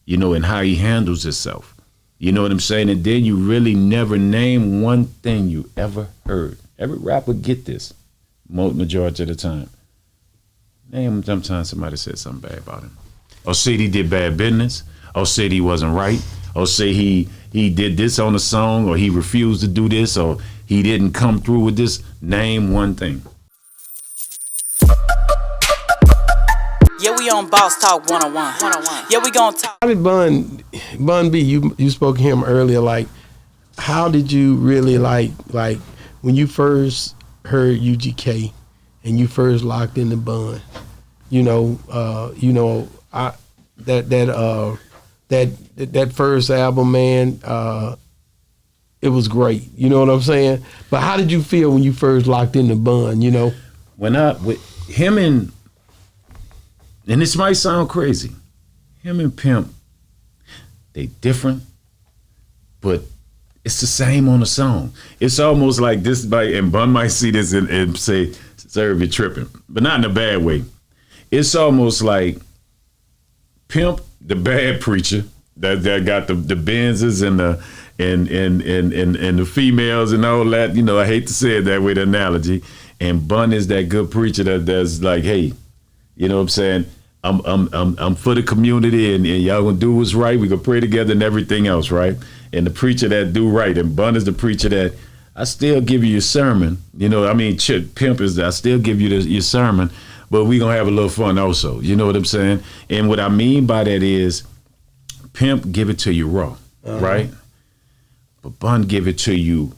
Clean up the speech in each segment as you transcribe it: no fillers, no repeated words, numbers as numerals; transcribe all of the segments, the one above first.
and how he handles himself. You know what I'm saying? And then you really never name one thing you ever heard. Every rapper get this, majority of the time. Name sometimes somebody said something bad about him. Or said he did bad business. Or said he wasn't right. Or say he did this on a song, or he refused to do this, or he didn't come through with this. Name one thing. Yeah, we on Boss Talk 101. Yeah, we gonna talk. How did Bun B, you spoke to him earlier, like, how did you really like when you first heard UGK and you first locked into Bun, that first album, man, it was great. You know what I'm saying? But how did you feel when you first locked into Bun, When with him and this might sound crazy, him and Pimp, they different, but it's the same on the song. It's almost like this, and Bun might see this and say, Serv, you're tripping, but not in a bad way. It's almost like Pimp, the bad preacher that got the Benzes and the females and all that. I hate to say it that way, the analogy. And Bun is that good preacher that's like, hey, you know what I'm saying? I'm for the community, and y'all gonna do what's right. We gonna pray together and everything else, right? And the preacher that do right, and Bun is the preacher that I still give you your sermon. Pimp is that I still give you your sermon, but we gonna have a little fun also. You know what I'm saying? And what I mean by that is, Pimp give it to you raw, right? But Bun give it to you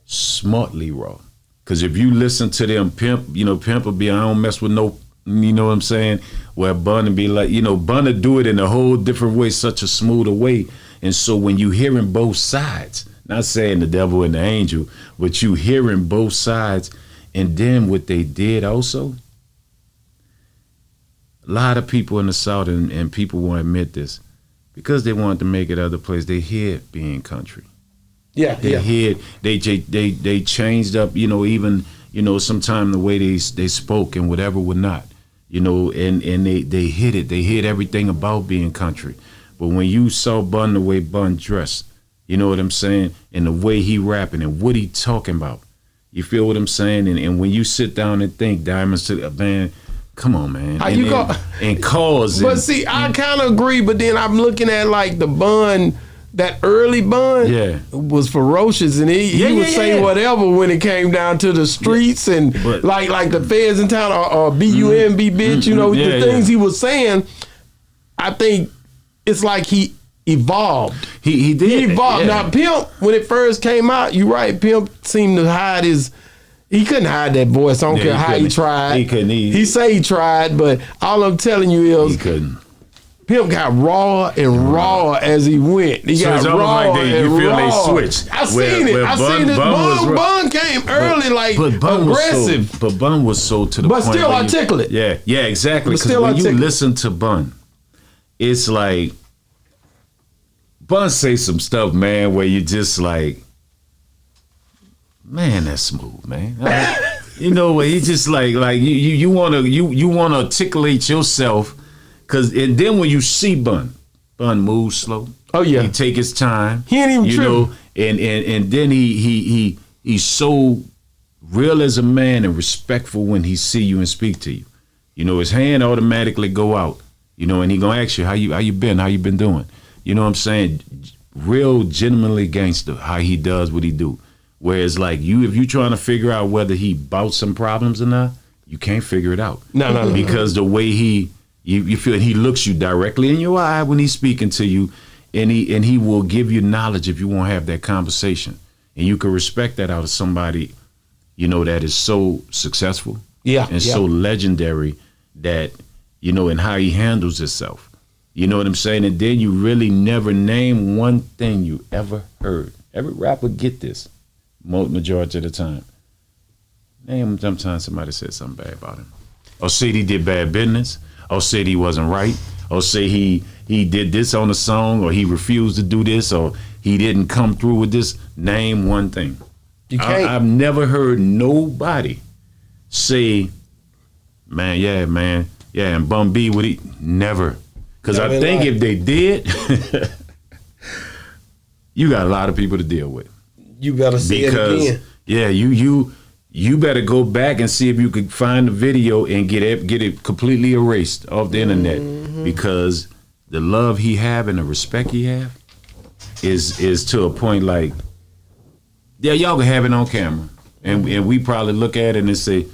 smartly raw. Because if you listen to them, Pimp will be, I don't mess with no. You know what I'm saying? Where Bun would be like, Bun would do it in a whole different way, such a smoother way. And so when you hearing both sides, not saying the devil and the angel, but you hearing both sides, and then what they did also, a lot of people in the South, and people won't admit this, because they wanted to make it other place, they hid being country. They hid, they changed up, even, sometime the way they spoke and whatever would not. And they hid it. They hid everything about being country. But when you saw Bun, the way Bun dressed, you know what I'm saying? And the way he rapping and what he talking about. You feel what I'm saying? And when you sit down and think, Diamonds, man, come on, man. How you go? And cause. But see, I kind of agree, but then I'm looking at like the Bun, that early Bun was ferocious, and he would say whatever when it came down to the streets, and like the feds in town or B-U-M-B bitch, the things he was saying. I think it's like he evolved. He did. He evolved. Now Pimp, when it first came out, you're right, Pimp seemed to hide he couldn't hide that voice. I don't care how he tried. He couldn't. He say he tried, but all I'm telling you is he couldn't. Pimp got raw and raw as he went. He got raw like and you feel raw. They switched. I seen it. Bun came early, aggressive. But Bun was so to the point. But still articulate. Yeah, exactly. Because when you listen to Bun, it's like Bun say some stuff, man, where you just like, man, that's smooth, man. Where you just like you wanna articulate yourself. And then when you see Bun moves slow. Oh yeah, he take his time. He ain't even tripping. And then he's so real as a man and respectful when he see you and speak to you. His hand automatically go out. And he gonna ask you how you been, how you been doing. You know what I'm saying? Real, genuinely gangster. How he does what he do. Whereas like if you trying to figure out whether he bout some problems or not, you can't figure it out. No. Because the way you feel he looks you directly in your eye when he's speaking to you, and he will give you knowledge if you want to have that conversation. And you can respect that out of somebody, that is so successful so legendary that, and how he handles himself. You know what I'm saying? And then you really never name one thing you ever heard. Every rapper get this, majority of the time. Name sometimes somebody said something bad about him. Or said he did bad business. Or said he wasn't right, or say he did this on a song, or he refused to do this, or he didn't come through with this. Name one thing. You can't. I've never heard nobody say, man, and Bun B would he never. Because I think if they did, you got a lot of people to deal with. You better see it again. Yeah, you better go back and see if you could find the video and get it completely erased off the internet, because the love he have and the respect he have is to a point like, yeah, y'all can have it on camera, and we probably look at it and say,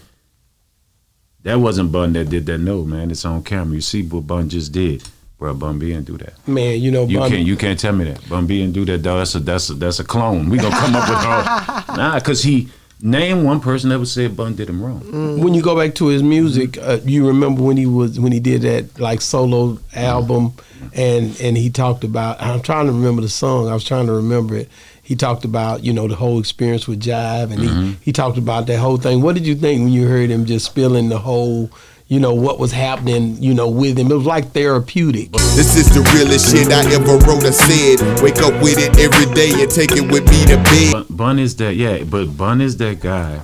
that wasn't Bun that did that. No, man, it's on camera. You see what Bun just did. Bro, Bun B didn't do that. Man, you know, you can't tell me that. Bun B didn't do that, dog. That's a clone. We gonna come up with all. Nah, cause he named one person that would say Bun did him wrong. When you go back to his music, you remember when he did that like solo album, and he talked about. I'm trying to remember the song. I was trying to remember it. He talked about, you know, the whole experience with Jive, and he talked about that whole thing. What did you think when you heard him just spilling the whole, you know, what was happening, you know, with him? It was like therapeutic. This is the realest shit I ever wrote or said. Wake up with it every day and take it with me to bed. Bun is that, yeah, but Bun is that guy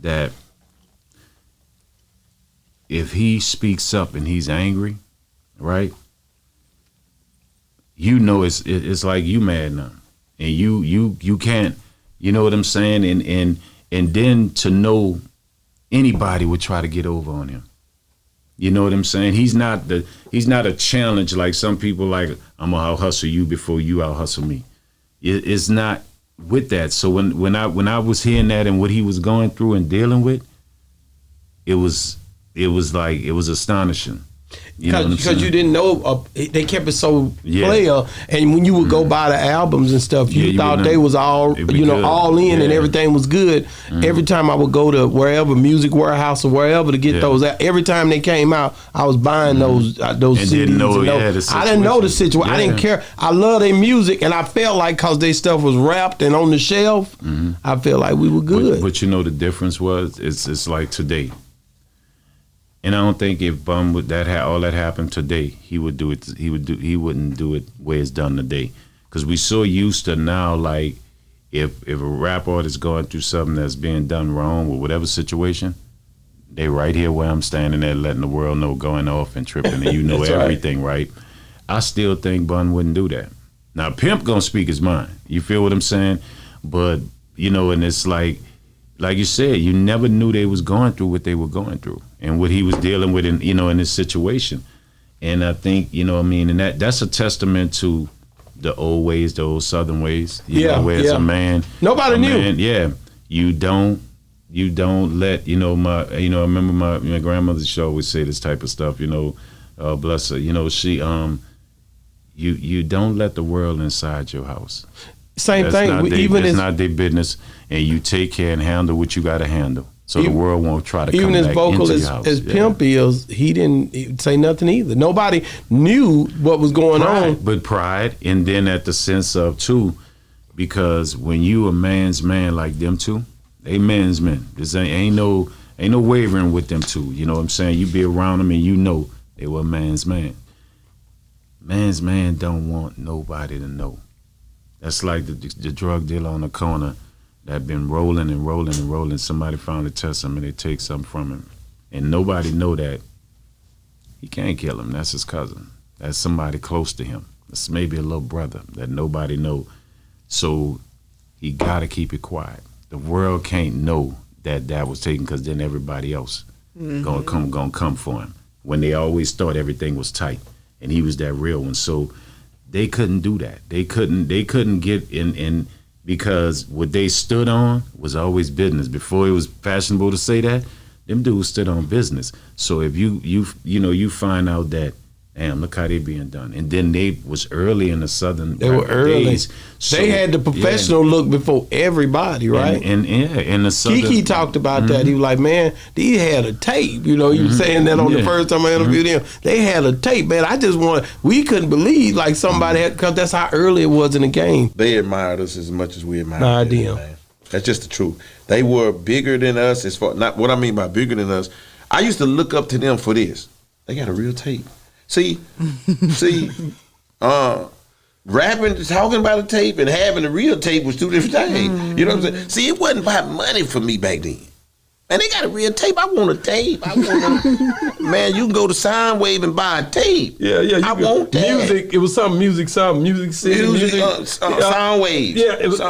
that if he speaks up and he's angry, right, you know it's like you mad now. And you can't, you know what I'm saying? And then to know anybody would try to get over on him. You know what I'm saying? He's not a challenge like some people like, I'm gonna out hustle you before you out hustle me. It's not with that. So when I was hearing that and what he was going through and dealing with, it was astonishing. Because you didn't know, they kept it so player, and when you would go buy the albums and stuff, you thought they was all, you know, all in and everything was good. Every time I would go to wherever, Music Warehouse or wherever to get those, every time they came out, I was buying those CDs. I didn't know the situation. I didn't care. I love their music, and I felt like because their stuff was wrapped and on the shelf, I felt like we were good. But you know the difference was, it's like today. And I don't think if Bum would all that happened today, he would do it. He wouldn't do it where it's done today, because we so used to now, like if a rap artist going through something that's being done wrong or whatever situation, they right here where I'm standing there, letting the world know, going off and tripping, and you know everything, right? I still think Bun wouldn't do that. Now Pimp gonna speak his mind. You feel what I'm saying? But you know, and it's like you said, you never knew they was going through what they were going through and what he was dealing with in this situation. And I think, you know what I mean, and that's a testament to the old ways, the old Southern ways. You know, where it's a man. Nobody knew. You don't let, I remember my grandmother, she always say this type of stuff, bless her, she, you don't let the world inside your house. Same thing. It's not their business, and you take care and handle what you got to handle, so the world won't try to come back into your house. Even as vocal as Pimp is, he didn't say nothing either. Nobody knew what was going on. But pride, and then at the sense of too, because when you a man's man like them two, they men's men. This ain't no wavering with them two. You know what I'm saying? You be around them and you know they were a man's man. Man's man don't want nobody to know. That's like the drug dealer on the corner that been rolling and rolling and rolling. Somebody finally test him and they take something from him. And nobody know that he can't kill him. That's his cousin. That's somebody close to him. That's maybe a little brother that nobody know. So he got to keep it quiet. The world can't know that was taken, because then everybody else gonna come for him. When they always thought everything was tight and he was that real one. So they couldn't do that. They couldn't get in because what they stood on was always business. Before it was fashionable to say that, them dudes stood on business. So if you find out that, damn, look how they being done. And then they was early in the Southern They were early. days. So, they had the professional look before everybody, right? And in the Southern, Kiki talked about that. He was like, man, they had a tape. He was saying that on the first time I interviewed him. They had a tape, man. We couldn't believe like somebody had, because that's how early it was in the game. They admired us as much as we admired them, man. That's just the truth. They were bigger than us as far, not what I mean by bigger than us. I used to look up to them for this. They got a real tape. See, rapping, talking about a tape and having a real tape was two different things. You know what I'm saying? See, it wasn't about money for me back then. Man, they got a real tape. I want a tape. Man, you can go to Soundwave and buy a tape. Yeah. I want that. Music. It was music city. Soundwave. Yeah, it was.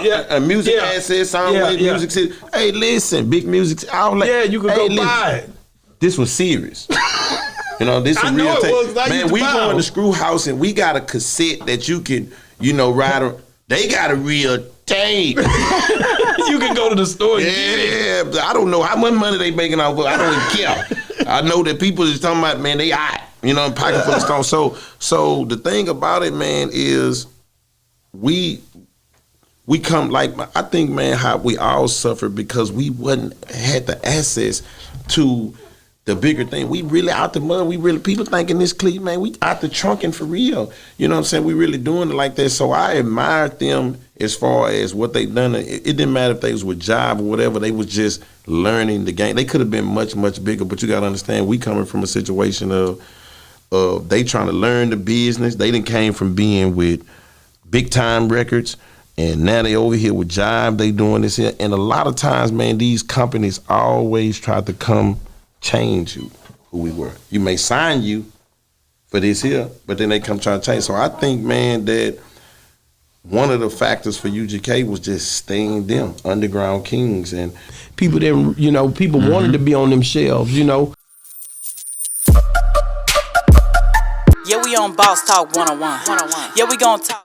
Music Access, Soundwave, Music City. Hey, listen, big music. I was like, you could go buy it. This was serious. You know, this is real tape. Man, we go in the screw house and we got a cassette that you can, ride on. They got a real tape. You can go to the store and get it. I don't know how much money they making off of it. I don't even care. I know that people is talking about, man, they hot. Pocket full of stones. So the thing about it, man, is we come like, I think, man, how we all suffered because we had the access to the bigger thing. We really out the mud. People thinking this clique, man, we out the trunking for real. You know what I'm saying? We really doing it like that. So I admired them as far as what they done. It didn't matter if they was with Jive or whatever. They was just learning the game. They could have been much, much bigger, but you got to understand, we coming from a situation of they trying to learn the business. They done came from being with Big Time Records, and now they over here with Jive. They doing this here. And a lot of times, man, these companies always try to come change you, who we were. You may sign you for this here, but then they come try to change. So I think, man, that one of the factors for UGK was just staying them underground kings, and people didn't, people wanted to be on them shelves, Yeah, we on Boss Talk 101. Yeah, we gonna talk.